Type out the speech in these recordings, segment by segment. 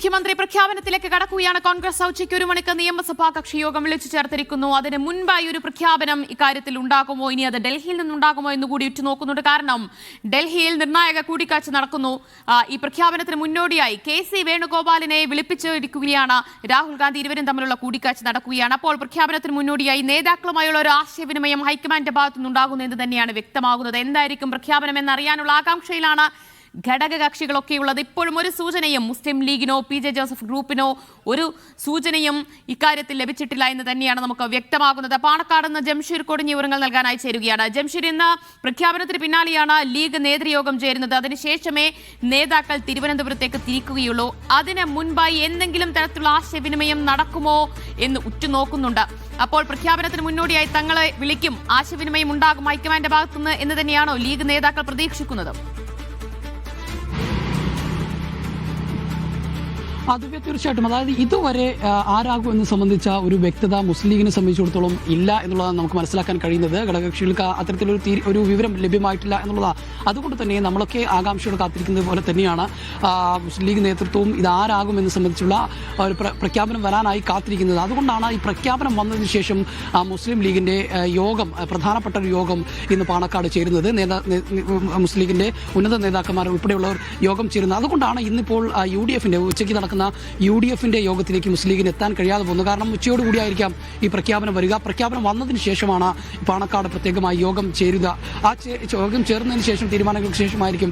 മുഖ്യമന്ത്രി പ്രഖ്യാപനത്തിലേക്ക് കടക്കുകയാണ്. കോൺഗ്രസ് ഉച്ചയ്ക്ക് 1 മണിക്ക് നിയമസഭാ കക്ഷി യോഗം വിളിച്ചു ചേർത്തിരിക്കുന്നു. അതിന് മുൻപായി ഒരു പ്രഖ്യാപനം ഇക്കാര്യത്തിൽ ഉണ്ടാകുമോ, ഇനി അത് ഡൽഹിയിൽ നിന്നുണ്ടാകുമോ എന്നുകൂടി ഉറ്റുനോക്കുന്നുണ്ട്. കാരണം ഡൽഹിയിൽ നിർണായക കൂടിക്കാഴ്ച നടക്കുന്നു. ഈ പ്രഖ്യാപനത്തിന് മുന്നോടിയായി KC വേണുഗോപാലിനെ വിളിപ്പിച്ചിരിക്കുകയാണ്. രാഹുൽ ഗാന്ധി ഇരുവരും തമ്മിലുള്ള കൂടിക്കാഴ്ച നടക്കുകയാണ്. അപ്പോൾ പ്രഖ്യാപനത്തിന് മുന്നോടിയായി നേതാക്കളുമായുള്ള ഒരു ആശയവിനിമയം ഹൈക്കമാൻഡിന്റെ ഭാഗത്തുനിന്നുണ്ടാകുന്നു എന്ന് തന്നെയാണ് വ്യക്തമാകുന്നത്. എന്തായിരിക്കും പ്രഖ്യാപനം എന്നറിയാനുള്ള ആകാംക്ഷയിലാണ് ഘടകകക്ഷികളൊക്കെയുള്ളത്. ഇപ്പോഴും ഒരു സൂചനയും മുസ്ലിം ലീഗിനോ PJ ജോസഫ് ഗ്രൂപ്പിനോ ഒരു സൂചനയും ഇക്കാര്യത്തിൽ ലഭിച്ചിട്ടില്ല എന്ന് തന്നെയാണ് നമുക്ക് വ്യക്തമാകുന്നത്. പാണക്കാട് നിന്ന് ജംഷീർ കൊടിഞ്ഞി വിവരങ്ങൾ നൽകാനായി ചേരുകയാണ്. ജംഷീർ, ഇന്ന് പ്രഖ്യാപനത്തിന് പിന്നാലെയാണ് ലീഗ് നേതൃയോഗം ചേരുന്നത്. അതിനുശേഷമേ നേതാക്കൾ തിരുവനന്തപുരത്തേക്ക് തിരിക്കുകയുള്ളൂ. അതിന് മുൻപായി എന്തെങ്കിലും തരത്തിലുള്ള ആശയവിനിമയം നടക്കുമോ എന്ന് ഉറ്റുനോക്കുന്നുണ്ട്. അപ്പോൾ പ്രഖ്യാപനത്തിന് മുന്നോടിയായി തങ്ങളെ വിളിക്കും, ആശയവിനിമയം ഉണ്ടാകും ഹൈക്കമാൻഡിന്റെ ഭാഗത്തുനിന്ന് എന്ന് തന്നെയാണോ ലീഗ് നേതാക്കൾ പ്രതീക്ഷിക്കുന്നത്? അത് തീർച്ചയായിട്ടും, അതായത് ഇതുവരെ ആരാകും എന്ന് സംബന്ധിച്ച ഒരു വ്യക്തത മുസ്ലിം ലീഗിനെ സംബന്ധിച്ചിടത്തോളം ഇല്ല എന്നുള്ളതാണ് നമുക്ക് മനസ്സിലാക്കാൻ കഴിയുന്നത്. ഘടകകക്ഷികൾക്ക് അത്തരത്തിലൊരു വിവരം ലഭ്യമായിട്ടില്ല എന്നുള്ളതാണ്. അതുകൊണ്ട് തന്നെ നമ്മളൊക്കെ ആകാംക്ഷയോടെ കാത്തിരിക്കുന്നത് പോലെ തന്നെയാണ് മുസ്ലിം ലീഗ് നേതൃത്വവും ഇതാരാകും എന്ന് സംബന്ധിച്ചുള്ള ഒരു പ്രഖ്യാപനം വരാനായി കാത്തിരിക്കുന്നത്. അതുകൊണ്ടാണ് ഈ പ്രഖ്യാപനം വന്നതിന് ശേഷം മുസ്ലിം ലീഗിന്റെ യോഗം, പ്രധാനപ്പെട്ട ഒരു യോഗം ഇന്ന് പാണക്കാട് ചേരുന്നത്. മുസ്ലിം ലീഗിന്റെ ഉന്നത നേതാക്കന്മാർ ഉൾപ്പെടെയുള്ളവർ യോഗം ചേരുന്നത്. അതുകൊണ്ടാണ് ഇന്നിപ്പോൾ UDFന്റെ ഉച്ചയ്ക്ക് നടക്കുന്ന UDFന്റെ യോഗത്തിലേക്ക് മുസ്ലിം ലീഗിന് എത്താൻ കഴിയാതെ പോകുന്നു. കാരണം ഉച്ചയോടുകൂടിയായിരിക്കാം ഈ പ്രഖ്യാപനം വരിക. പ്രഖ്യാപനം വന്നതിന് ശേഷമാണ് പാണക്കാട് പ്രത്യേകമായി യോഗം ചേരുക. ആ യോഗം ചേർന്നതിന് ശേഷം തീരുമാനങ്ങൾക്ക് ശേഷമായിരിക്കും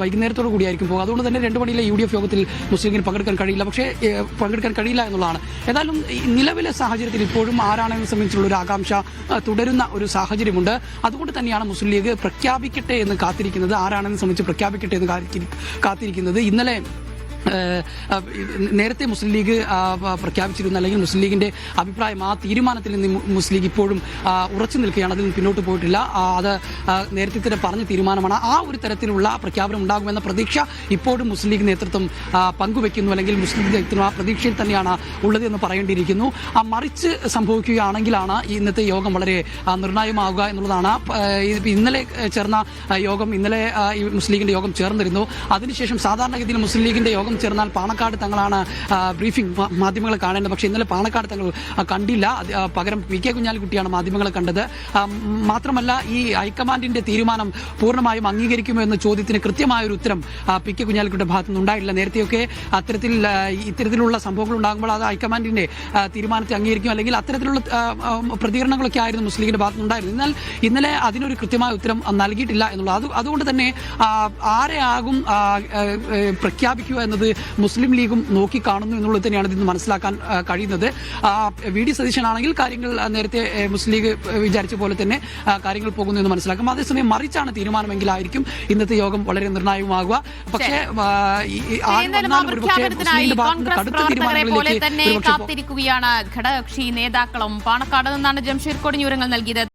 വൈകുന്നേരത്തോടു കൂടിയായിരിക്കും പോകുക. അതുകൊണ്ട് തന്നെ 2 മണിയിലെ UDF യോഗത്തിൽ മുസ്ലിം ലീഗിന് പങ്കെടുക്കാൻ കഴിയില്ല എന്നുള്ളതാണ്. ഏതായാലും നിലവിലെ സാഹചര്യത്തിൽ ഇപ്പോഴും ആരാണെന്ന് സംബന്ധിച്ചുള്ള ഒരു ആകാംക്ഷ തുടരുന്ന ഒരു സാഹചര്യമുണ്ട്. അതുകൊണ്ട് തന്നെയാണ് മുസ്ലിം ലീഗ് പ്രഖ്യാപിക്കട്ടെ എന്ന് കാത്തിരിക്കുന്നത്, ആരാണെന്ന് സംബന്ധിച്ച് പ്രഖ്യാപിക്കട്ടെ എന്ന് കാത്തിരിക്കുന്നത്. ഇന്നലെ നേരത്തെ മുസ്ലിം ലീഗ് പ്രഖ്യാപിച്ചിരുന്ന, അല്ലെങ്കിൽ മുസ്ലിം ലീഗിന്റെ അഭിപ്രായം, ആ തീരുമാനത്തിൽ നിന്ന് മുസ്ലിം ലീഗ് ഇപ്പോഴും ഉറച്ചു നിൽക്കുകയാണ്. അതിൽ നിന്ന് പിന്നോട്ട് പോയിട്ടില്ല. അത് നേരത്തെ തന്നെ പറഞ്ഞ തീരുമാനമാണ്. ആ ഒരു തരത്തിലുള്ള പ്രഖ്യാപനം ഉണ്ടാകുമെന്ന പ്രതീക്ഷ ഇപ്പോഴും മുസ്ലിം ലീഗ് നേതൃത്വം പങ്കുവെക്കുന്നു, അല്ലെങ്കിൽ മുസ്ലിം ലീഗ് നേതൃത്വം ആ പ്രതീക്ഷയിൽ തന്നെയാണ് ഉള്ളത് എന്ന് പറയേണ്ടിയിരിക്കുന്നു. മറിച്ച് സംഭവിക്കുകയാണെങ്കിലാണ് ഇന്നത്തെ യോഗം വളരെ നിർണായകമാവുക എന്നുള്ളതാണ്. ഇന്നലെ ചേർന്ന യോഗം, ഇന്നലെ ഈ മുസ്ലിം ലീഗിന്റെ യോഗം ചേർന്നിരുന്നു. അതിനുശേഷം സാധാരണഗതിയിൽ മുസ്ലിം ലീഗിന്റെ യോഗം ചേർന്നാൽ പാണക്കാട് തങ്ങളാണ് ബ്രീഫിംഗ് മാധ്യമങ്ങളെ കാണേണ്ടത്. പക്ഷേ ഇന്നലെ പാണക്കാട് തങ്ങൾ കണ്ടില്ല. പകരം PK കുഞ്ഞാലിക്കുട്ടിയാണ് മാധ്യമങ്ങളെ കണ്ടത്. മാത്രമല്ല, ഈ ഹൈക്കമാൻഡിന്റെ തീരുമാനം പൂർണ്ണമായും അംഗീകരിക്കുമോ എന്ന ചോദ്യത്തിന് കൃത്യമായൊരു ഉത്തരം PK കുഞ്ഞാലിക്കുട്ടിയുടെ ഭാഗത്തുനിന്ന് ഉണ്ടായില്ല. നേരത്തെയൊക്കെ ഇത്തരത്തിലുള്ള സംഭവങ്ങൾ ഉണ്ടാകുമ്പോൾ അത് ഹൈക്കമാൻഡിന്റെ തീരുമാനത്തെ അംഗീകരിക്കും, അല്ലെങ്കിൽ അത്തരത്തിലുള്ള പ്രതികരണങ്ങളൊക്കെ ആയിരുന്നു മുസ്ലിം ലീഗിന്റെ ഭാഗത്തുനിന്നുണ്ടായിരുന്നു. എന്നാൽ ഇന്നലെ അതിനൊരു കൃത്യമായ ഉത്തരം നൽകിയിട്ടില്ല എന്നുള്ളത്. അതുകൊണ്ട് തന്നെ ആരെയാകും പ്രഖ്യാപിക്കുക എന്നത് മുസ്ലിം ലീഗും നോക്കിക്കാണുന്നു എന്നുള്ളത് തന്നെയാണ് ഇതിന് മനസ്സിലാക്കാൻ കഴിയുന്നത്. VD സതീശനാണെങ്കിൽ കാര്യങ്ങൾ നേരത്തെ മുസ്ലിം ലീഗ് വിചാരിച്ച പോലെ തന്നെ കാര്യങ്ങൾ പോകുന്നു എന്ന് മനസ്സിലാക്കും. അതേസമയം മറിച്ചാണ് തീരുമാനമെങ്കിലായിരിക്കും ഇന്നത്തെ യോഗം വളരെ നിർണായകമാകുക. പക്ഷേ കാത്തിരിക്കുകയാണ് ഘടകകക്ഷി നേതാക്കളും. പാണക്കാട് നിന്നാണ് ജംഷീർ കൊടിഞ്ഞി വിവരങ്ങൾ നൽകിയത്.